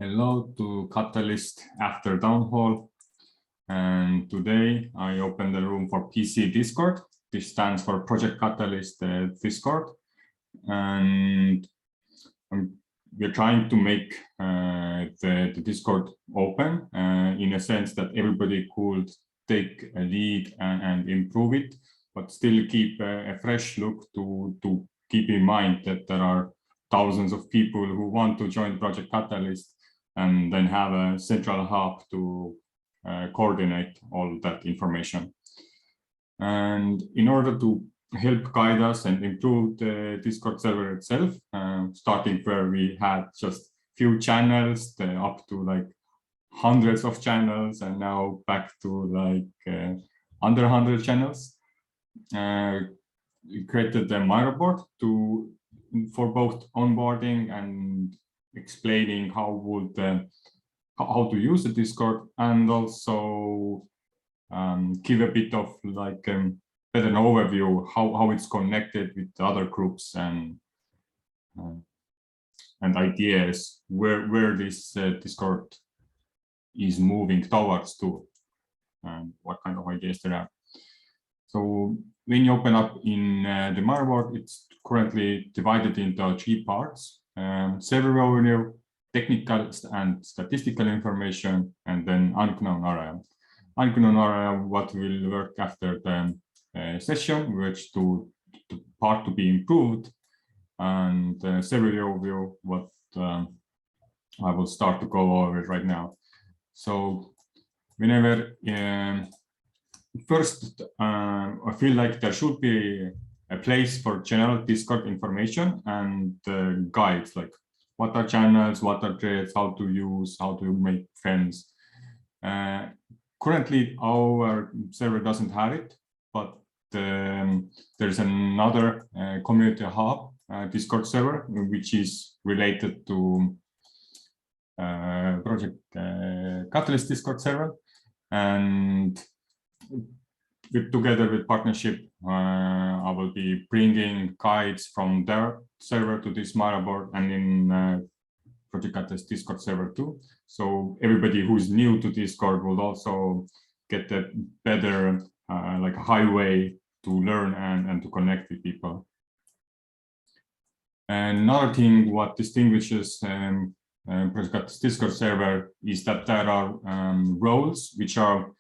Hello to Catalyst after Townhall. And today I open the room for PC Discord. This stands for Project Catalyst Discord. And we're trying to make the Discord open in a sense that everybody could take a lead and improve it, but still keep a fresh look to keep in mind that there are thousands of people who want to join Project Catalyst and then have a central hub to coordinate all that information. And in order to help guide us and improve the Discord server itself, starting where we had just few channels up to like hundreds of channels, and now back to like under 100 channels, we created the Miro board for both onboarding and explaining how to use the Discord, and also give a bit of like an overview how it's connected with other groups and ideas where this Discord is moving towards to, and what kind of ideas there are. So when you open up in the Miro board, it's currently divided into 3 parts: server overview, technical and statistical information, and then unknown area. Unknown area, what will work after the session, which to part to be improved, and server overview, what I will start to go over right now. So whenever first, I feel like there should be a place for general Discord information and guides, like what are channels, what are threads, how to use, how to make friends. Currently, our server doesn't have it, but there's another community hub Discord server, which is related to Project Catalyst Discord server, and together with partnership, I will be bringing guides from their server to this Miro board and in Project Catalyst Discord server too. So everybody who's new to Discord will also get a better like highway to learn and to connect with people. And another thing what distinguishes Project Catalyst Discord server is that there are roles which are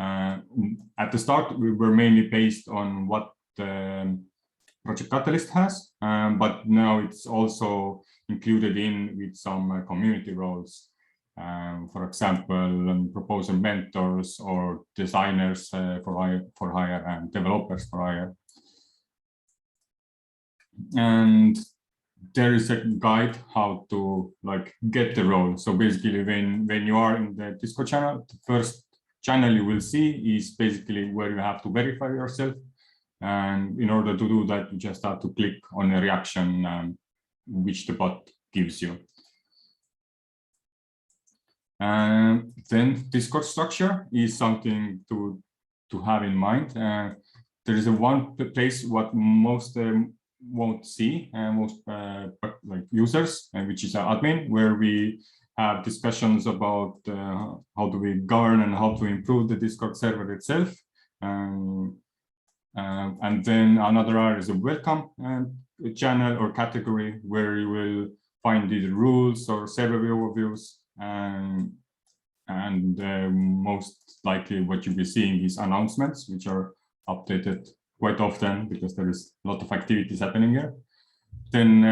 at the start, we were mainly based on what Project Catalyst has, but now it's also included in with some community roles. For example, proposer mentors or designers for hire and developers for hire. And there is a guide how to like get the role. So basically, when you are in the Discord channel, the first channel you will see is basically where you have to verify yourself. And in order to do that, you just have to click on a reaction which the bot gives you. And then Discord structure is something to have in mind. There is one place what most won't see, most like users, which is admin, where we have discussions about how do we govern and how to improve the Discord server itself. And then another area is a welcome channel or category, where you will find either rules or server overviews. And most likely what you'll be seeing is announcements, which are updated quite often because there is a lot of activities happening here. Then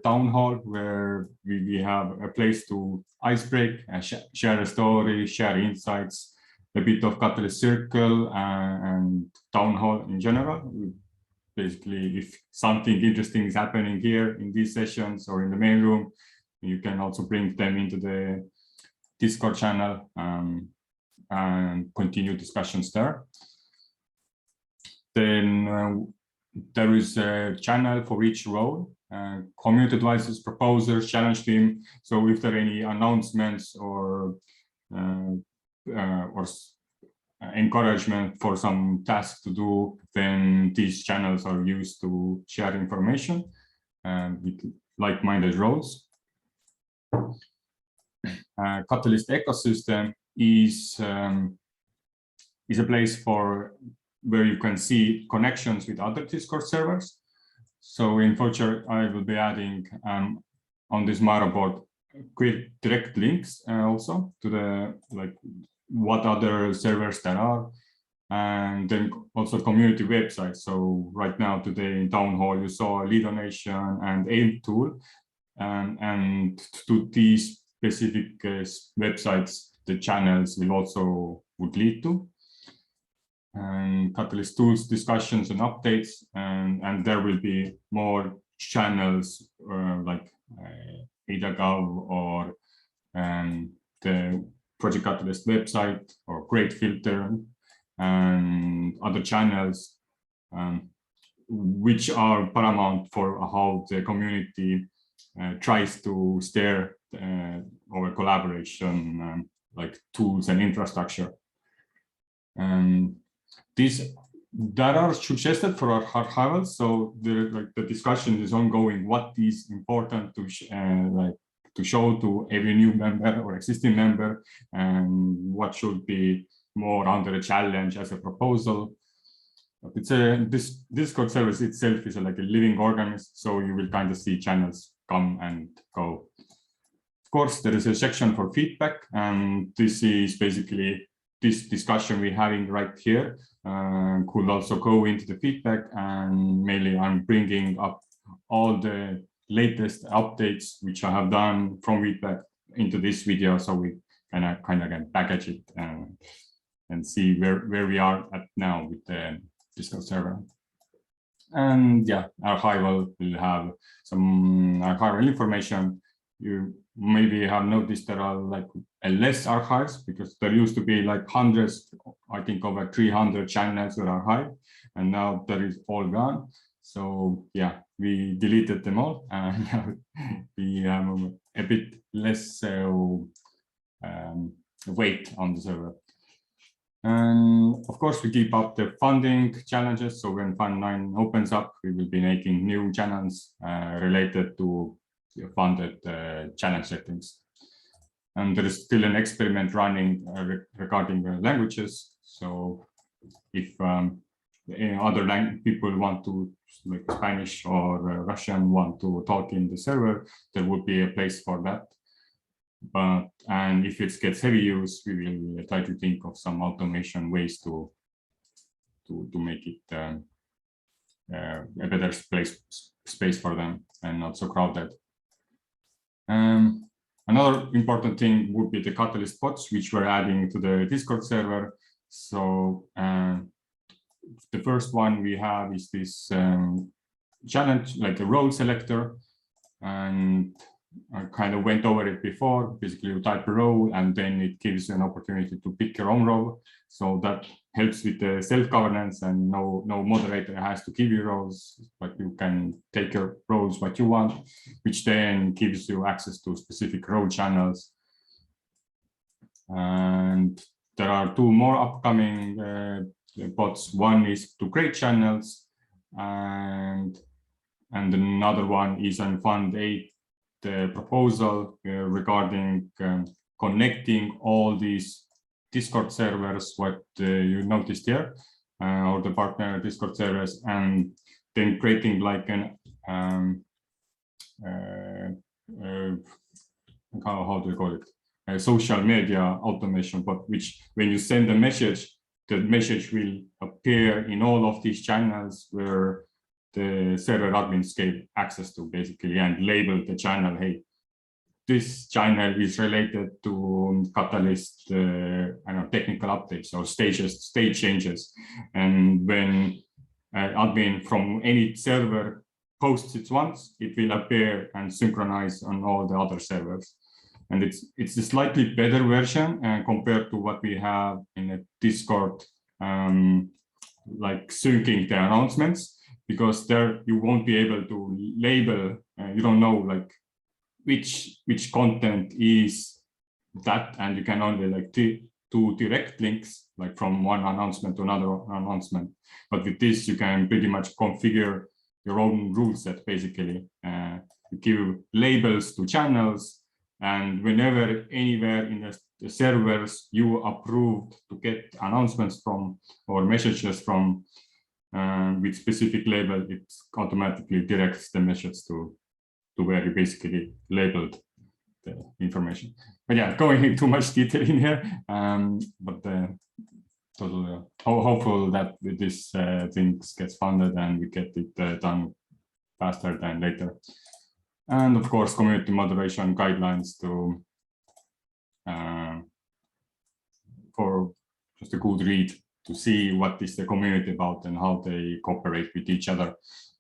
Townhall, where we have a place to icebreak, share a story, share insights, a bit of Catalyst Circle and Townhall in general. Basically, if something interesting is happening here in these sessions or in the main room, you can also bring them into the Discord channel and continue discussions there. Then there is a channel for each role, community advisors, proposers, challenge team. So if there are any announcements or encouragement for some tasks to do, then these channels are used to share information with like-minded roles. Catalyst ecosystem is a place where you can see connections with other Discord servers. So in future, I will be adding on this Mara board quick direct links also to the what other servers there are, and then also community websites. So right now today in Townhall, you saw a lead donation and aim tool, and to these specific websites, the channels would lead to. And Catalyst tools, discussions and updates, and there will be more channels like AdaGov or the Project Catalyst website or Great Filter and other channels, which are paramount for how the community tries to steer our collaboration, like tools and infrastructure. That are suggested for our archival. So the discussion is ongoing. What is important to show to every new member or existing member, and what should be more under a challenge as a proposal. But this Discord service itself is like a living organism, so you will kind of see channels come and go. Of course, there is a section for feedback, and this is basically this discussion we're having right here. Could also go into the feedback, and mainly I'm bringing up all the latest updates which I have done from feedback into this video, so we kind of can package it and see where we are at now with the Discord server. And yeah, archival will have some archival information. You maybe have noticed there are like less archives, because there used to be like hundreds, I think over 300 channels were archived, and now that is all gone. So yeah, we deleted them all, and we have a bit less weight on the server. And of course, we keep up the funding challenges. So when Fund 9 opens up, we will be making new channels related to funded challenge settings. And there is still an experiment running regarding the languages. So if other people want to, like Spanish or Russian, want to talk in the server, there would be a place for that. And if it gets heavy use, we will try to think of some automation ways to make it a better space for them and not so crowded. Another important thing would be the Catalyst bots, which we're adding to the Discord server. So the first one we have is this challenge, like a role selector, and I kind of went over it before. Basically, you type a role, and then it gives you an opportunity to pick your own role. So that helps with the self-governance, and no moderator has to give you roles, but you can take your roles what you want, which then gives you access to specific role channels. And there are two more upcoming bots. One is to create channels, and another one is on Fund 8. The proposal regarding connecting all these Discord servers, what you noticed here, or the partner Discord servers, and then creating like an how do you call it, a social media automation, but which when you send a message, the message will appear in all of these channels where the server admins gave access to, basically, and label the channel. Hey, this channel is related to Catalyst technical updates or stage changes. And when admin from any server posts it once, it will appear and synchronize on all the other servers. And it's a slightly better version compared to what we have in a Discord, like syncing the announcements. Because there you won't be able to label, you don't know like which content is that, and you can only like do direct links like from one announcement to another announcement. But with this, you can pretty much configure your own rule set, basically. You give labels to channels, And whenever, anywhere in the servers you approved to get announcements from or messages from with specific label, it automatically directs the message to where you basically labeled the information. But yeah, going into too much detail in here, but totally hopeful that this things gets funded and we get it done faster than later. And of course, community moderation guidelines to for just a good read to see what is the community about and how they cooperate with each other.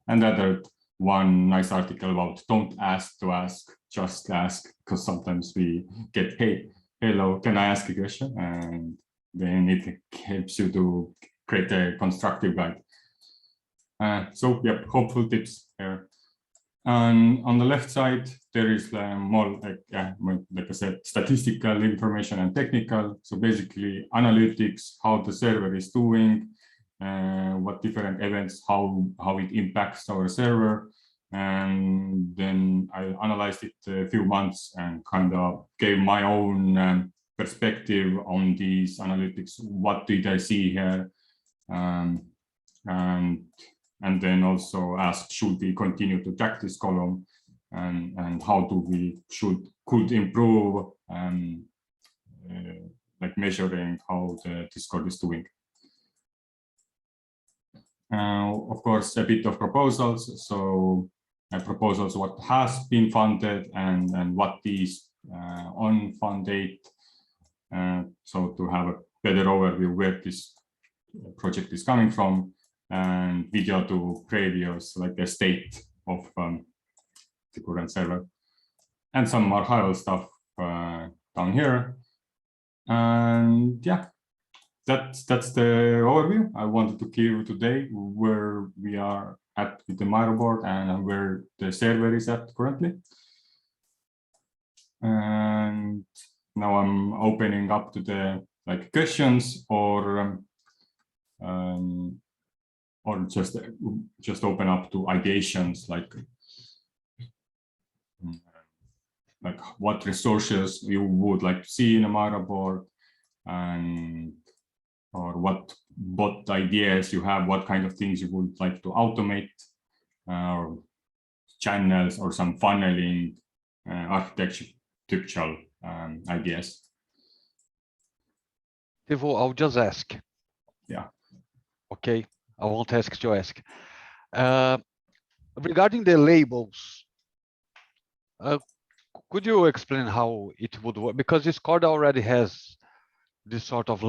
And other one nice article about don't ask to ask, just ask, because sometimes we get, hey, hello, can I ask a question? And then it helps you to create a constructive guide. So yeah, hopeful tips here. And on the left side, there is more like I said, statistical information and technical. So basically analytics, how the server is doing, what different events, how it impacts our server. And then I analyzed it a few months and kind of gave my own perspective on these analytics. What did I see here? And then also ask, should we continue to track this column, and how do we could improve like measuring how the Discord is doing. Of course, a bit of proposals. So proposals what has been funded and what is on fund date. So to have a better overview where this project is coming from, and video to previous, like the state of the current server, and some more high-level stuff down here. And yeah, that's the overview I wanted to give you today, where we are at with the Miro board and where the server is at currently. And now I'm opening up to the like questions or just open up to ideations like what resources you would like to see in a Miro board, and or what ideas you have, what kind of things you would like to automate, or channels or some funneling architectural ideas. Tivo, I'll just ask. Yeah. Okay, I won't ask to ask. Regarding the labels, could you explain how it would work? Because Discord already has this sort of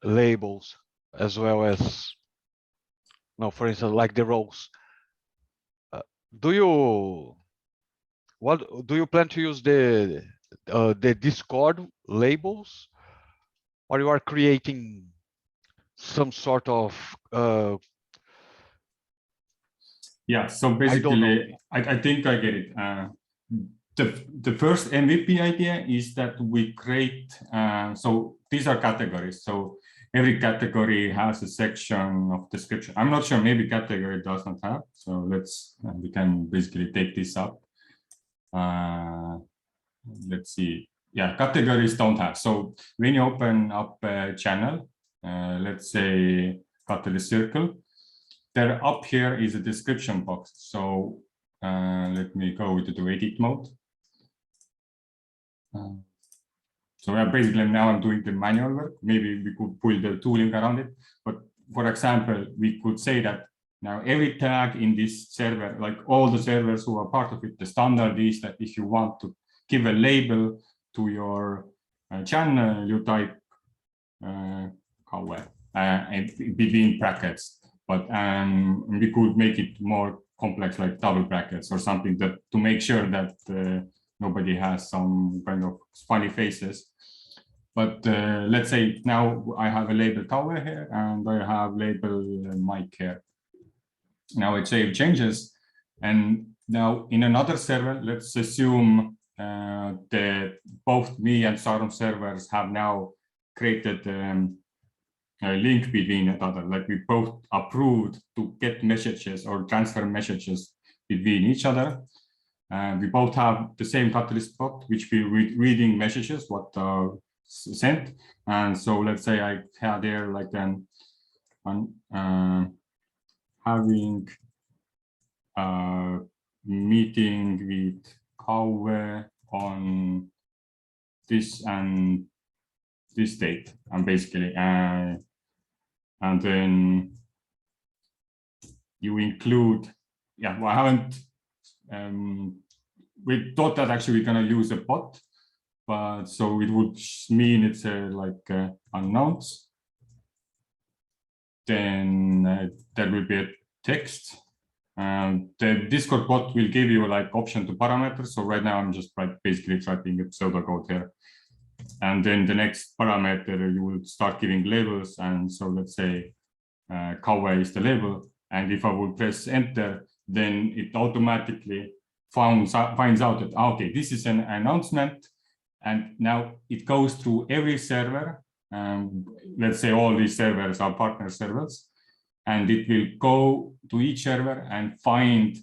labels, as well as, for instance, like the roles. Do you plan to use the Discord labels, or you are creating some sort of yeah, so basically I think I get it. The first MVP idea is that we create, so these are categories. So every category has a section of description. I'm not sure, maybe category does not have. So we can basically take this up. Let's see. Yeah, categories don't have. So when you open up a channel, let's say Catalyst Circle, there up here is a description box. So let me go to the edit mode. So yeah, basically now I'm doing the manual work. Maybe we could pull the tooling around it. But for example, we could say that now every tag in this server, like all the servers who are part of it, the standard is that if you want to give a label to your channel, you type between brackets. But we could make it more complex, like double brackets or something, that to make sure that nobody has some kind of funny faces. But let's say now I have a label tower here and I have label mic here. Now it save changes, and now in another server, let's assume that both me and Sarum servers have now created a link between each other, like we both approved to get messages or transfer messages between each other. And we both have the same Catalyst bot, which we reading messages, what are sent. And so let's say I had there like having a meeting with Kauwe on this and this date, and basically, and then you include, yeah, well, I haven't, we thought that actually we're gonna use a bot, but so it would mean it's like unknowns. Then there will be a text. The Discord bot will give you like option to parameters. So right now I'm just basically typing a pseudocode here. And then the next parameter, you will start giving labels. And so let's say Kauwe is the label. And if I would press enter, then it automatically finds out that, okay, this is an announcement. And now it goes through every server. Let's say all these servers are partner servers. And it will go to each server and find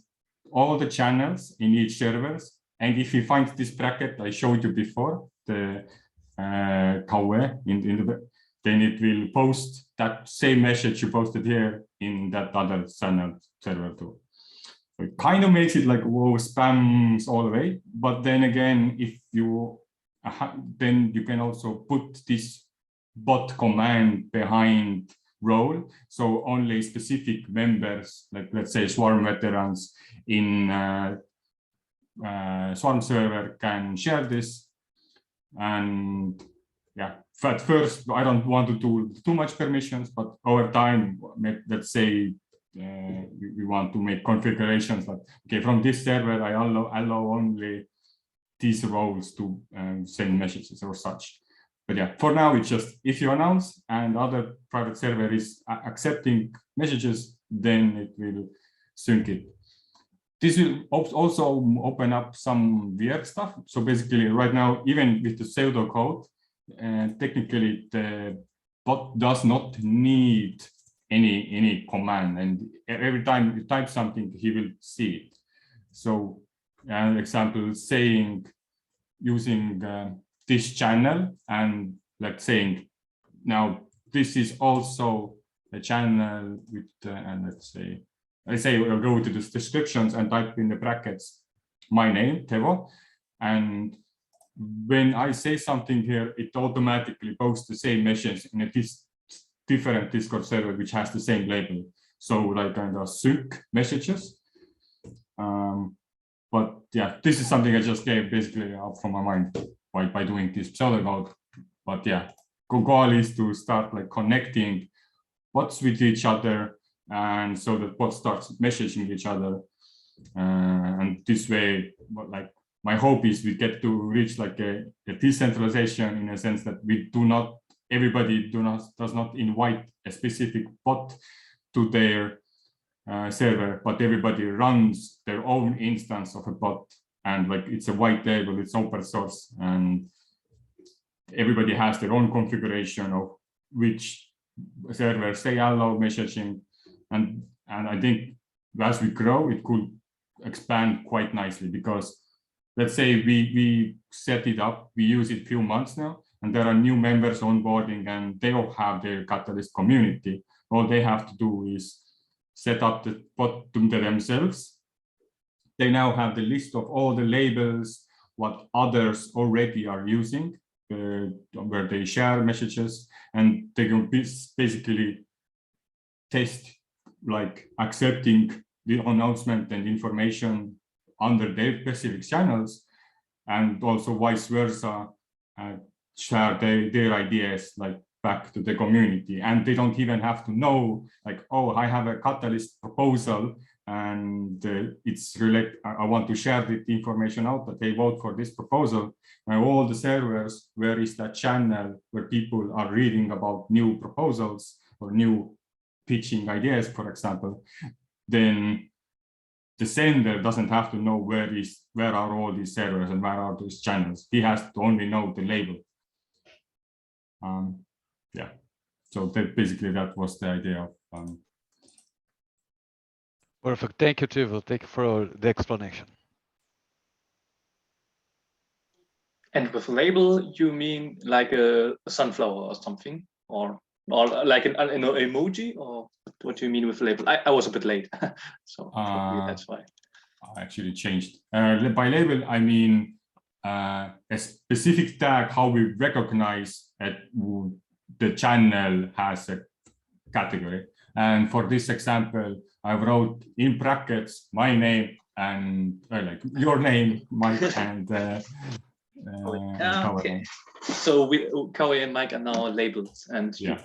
all the channels in each servers. And if you find this bracket I showed you before, the Kauwe then it will post that same message you posted here in that other channel server too. So it kind of makes it like, whoa, spams all the way. But then again, if you then you can also put this bot command behind role, so only specific members, like let's say Swarm veterans in Swarm server can share this. And yeah, at first I don't want to do too much permissions, but over time, let's say we want to make configurations that, okay, from this server I allow only these roles to send messages or such. But yeah, for now, it's just if you announce and other private server is accepting messages, then it will sync it. This will also open up some weird stuff. So basically right now, even with the pseudocode, technically the bot does not need any command. And every time you type something, he will see it. So an example saying, using this channel and like saying, now this is also a channel with, and let's say we'll go to the descriptions and type in the brackets my name, Teo, and when I say something here, it automatically posts the same message in a different Discord server which has the same label. So like kind of sync messages. But yeah, this is something I just gave basically out from my mind by doing this pseudocode. But yeah, goal is to start like connecting bots with each other, and so that bots starts messaging each other. And this way, like my hope is we get to reach like a decentralization in a sense that we do not, everybody does not invite a specific bot to their server, but everybody runs their own instance of a bot, and like it's a white label, it's open source, and everybody has their own configuration of which servers they allow messaging. And I think as we grow, it could expand quite nicely, because let's say we set it up, we use it a few months now, and there are new members onboarding, and they all have their Catalyst community. All they have to do is set up the bot to themselves. They now have the list of all the labels, what others already are using, where they share messages, and they can basically test like accepting the announcement and information under their specific channels, and also vice versa, share their ideas like back to the community. And they don't even have to know like, oh, I have a Catalyst proposal and it's related, I want to share the information out that they vote for this proposal. And all the servers, where is that channel where people are reading about new proposals or new pitching ideas, for example, then the sender doesn't have to know where are all these servers and where are these channels. He has to only know the label. Yeah, so that was the idea of. Perfect. Thank you, Tivo. Thank you for the explanation. And with label, you mean like a sunflower or something, or like an emoji, or what do you mean with label? I was a bit late, so probably that's why. I actually changed. By label, I mean a specific tag, how we recognize that the channel has a category. And for this example, I wrote in brackets my name and like your name, Mike, and okay. So Kawi and Mike are now labels, and you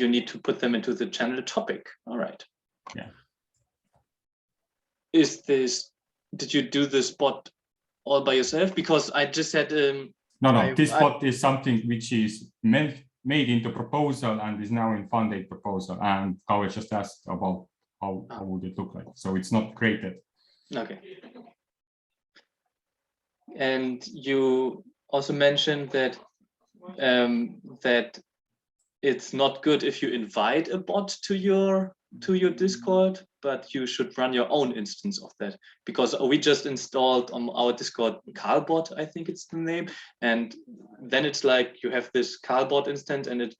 need to put them into the channel topic. All right. Yeah. Did you do this bot all by yourself? Because I just said no, this bot is something which is made into proposal and is now in funded proposal, and Kawi just asked about how would it look like. So it's not created. Okay. And you also mentioned that that it's not good if you invite a bot to your Discord, but you should run your own instance of that, because we just installed on our Discord Carlbot, I think it's the name, and then it's like you have this Carlbot instance and it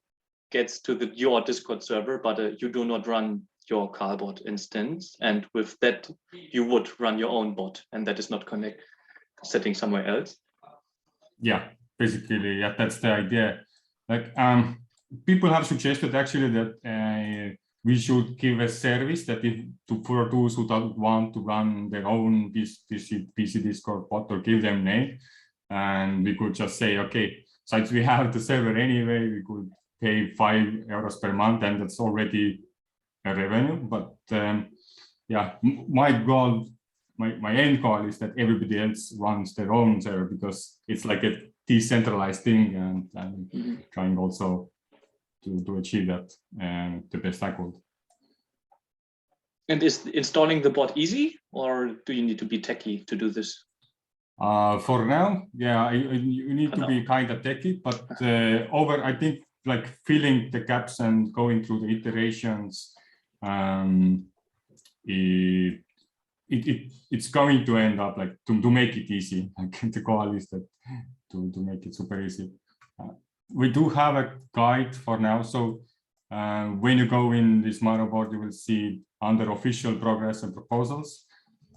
gets to your Discord server, but you do not run your Carlbot instance, and with that you would run your own bot, and that is not setting somewhere else. Yeah, basically, yeah, that's the idea. Like people have suggested actually that we should give a service that for those who don't want to run their own PC Discord bot, or give them name, and we could just say, okay, since we have the server anyway, we could pay €5 per month, and that's already a revenue. But yeah, my goal, my end goal is that everybody else runs their own server, because it's like a decentralized thing, and trying also to achieve that the best I could. And is installing the bot easy, or do you need to be techie to do this? For now, yeah, you need to be kind of techie, but I think like filling the gaps and going through the iterations, it's going to end up like to make it easy. Like the goal is that to make it super easy. We do have a guide for now, so when you go in this Miro board, you will see under official progress and proposals,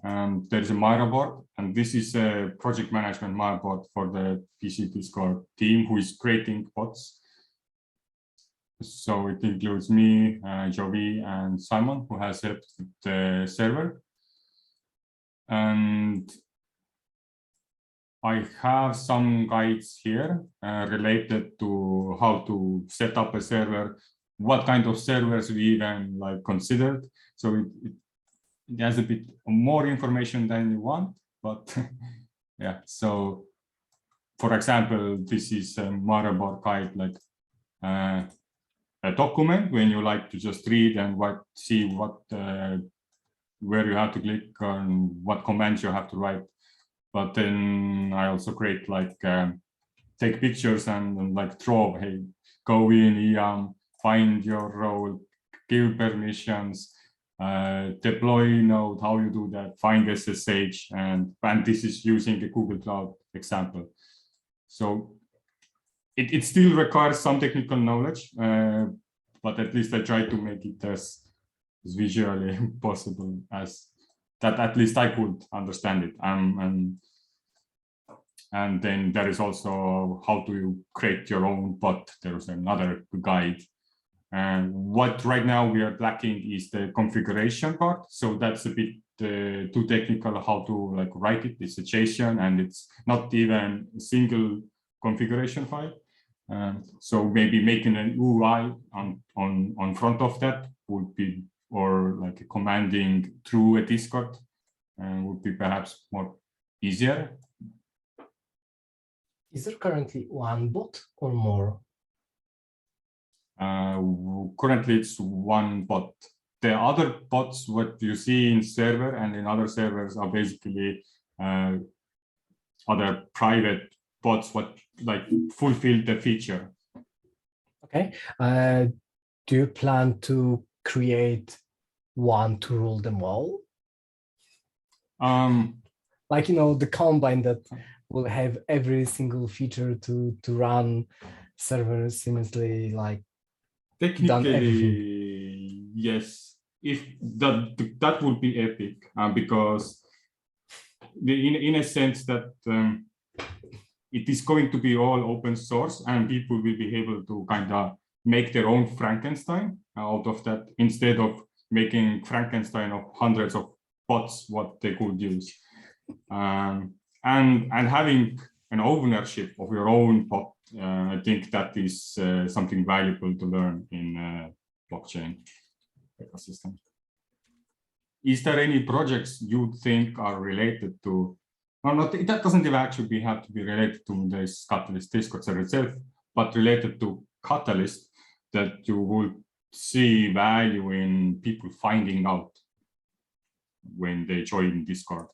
there is a Miro board, and this is a project management Miro board for the PC Discord team who is creating bots. So it includes me, Jovi, and Simon, who has helped with the server. And I have some guides here related to how to set up a server, what kind of servers we even like considered. So it has a bit more information than you want, but yeah. So for example, this is a Miro board guide, like a document when you like to just read and see what where you have to click on, what commands you have to write. But then I also create like take pictures and like draw, hey, go in, find your role, give permissions, deploy node, how you do that, find SSH, and this is using the Google Cloud example. So it still requires some technical knowledge, but at least I try to make it as visually possible as that at least I could understand it. And then there is also how to you create your own bot. There is another guide. And what right now we are lacking is the configuration part. So that's a bit too technical how to like write it. It's a JSON and it's not even a single configuration file. So maybe making an UI on front of that would be, or like commanding through a Discord would be perhaps more easier. Is there currently one bot or more? Currently it's one bot. The other bots, what you see in server and in other servers, are basically other private bots what like fulfill the feature. Okay. Do you plan to create one to rule them all? Like, you know, the combine that will have every single feature to run server seamlessly, like done everything. Technically, yes. If that would be epic, because in a sense that it is going to be all open source, and people will be able to kind of make their own Frankenstein out of that, instead of making Frankenstein of hundreds of bots what they could use, and having an ownership of your own bot. I think that is something valuable to learn in blockchain ecosystem. Is there any projects you think are related to, or not? That doesn't even actually have to be related to this Catalyst Discord server itself, but related to Catalyst, that you would see value in people finding out when they join Discord?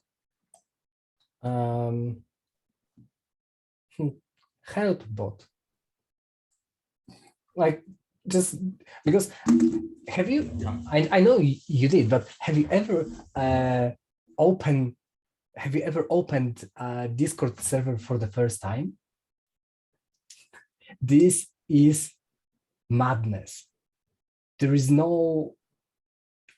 Help bot. Like, just because have you, I know you did, but have you ever opened a Discord server for the first time? This is madness. There is no,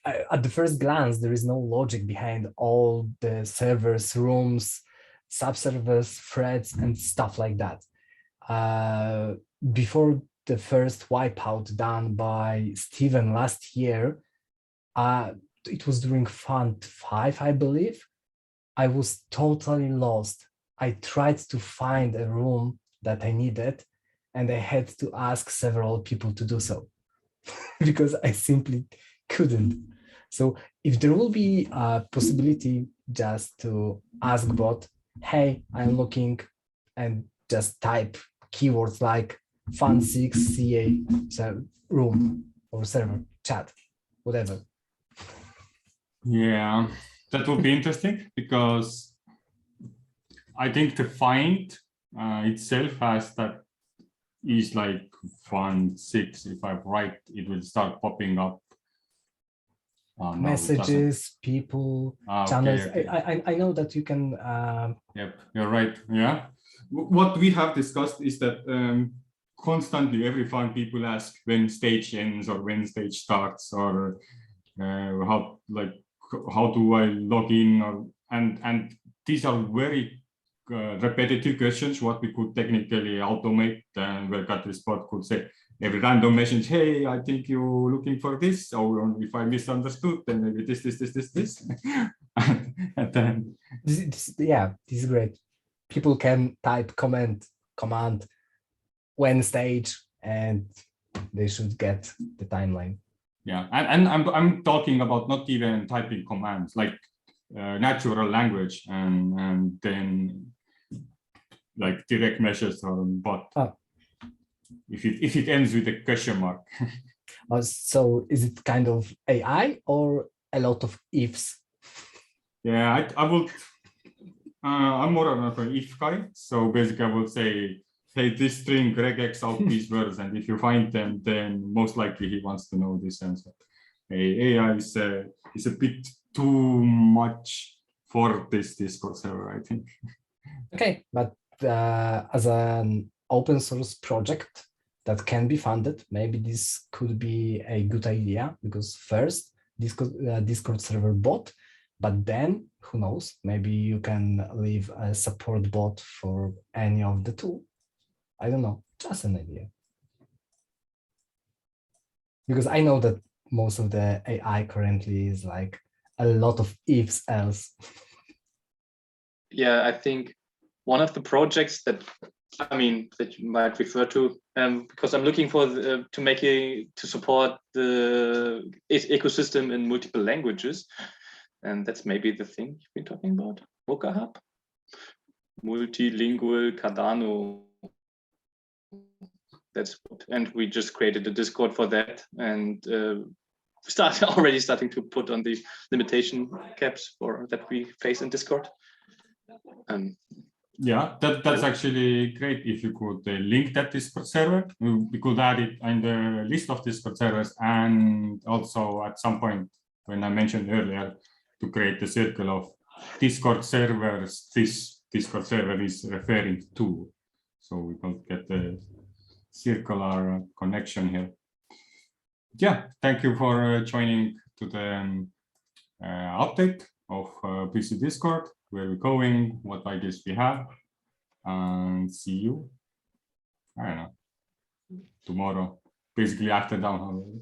at the first glance, there is no logic behind all the servers, rooms, subservers, threads, and stuff like that. Before the first wipeout done by Steven last year, it was during Fund 5, I believe. I was totally lost. I tried to find a room that I needed, and I had to ask several people to do so because I simply couldn't. So if there will be a possibility just to ask bot, hey, I'm looking, and just type keywords like Fund 6 CA room or server, chat, whatever. Yeah, that would be interesting, because I think the find itself has that is like Fund 6. If I'm right, it will start popping up. Messages, people, channels. Okay. I know that you can. Yep, you're right. Yeah. What we have discussed is that constantly every fund people ask when stage ends or when stage starts, or how do I log in, or and these are very repetitive questions what we could technically automate, where Catalyst bot could say every random message, hey, I think you're looking for this, or if I misunderstood, then maybe this. And then this is great. People can type command when stage, and they should get the timeline. Yeah, and I'm talking about not even typing commands, like natural language, and then like direct messages or bot. If it ends with a question mark. So is it kind of AI or a lot of ifs? Yeah, I would. I'm more of an if guy. So basically, I would say, hey, this string regex out these words, and if you find them, then most likely he wants to know this answer. AI is a bit too much for this Discord server, I think. Okay, but as an open source project that can be funded, maybe this could be a good idea, because first Discord server bot, but then who knows, maybe you can leave a support bot for any of the two. I don't know, just an idea. Because I know that most of the AI currently is like a lot of ifs else. Yeah, I think one of the projects that you might refer to, because I'm looking for to support the ecosystem in multiple languages, and that's maybe the thing you've been talking about, Mocha Hub, multilingual Cardano. That's what, and we just created a Discord for that, and starting to put on the limitation caps that we face in Discord. Yeah, that's actually great. If you could link that Discord server, we could add it in the list of Discord servers, and also at some point, when I mentioned earlier, to create a circle of Discord servers this Discord server is referring to. So we can get the circular connection here. Yeah, thank you for joining to the update of PC Discord, where we're going, what ideas we have, and see you, I don't know, tomorrow, basically after Townhall.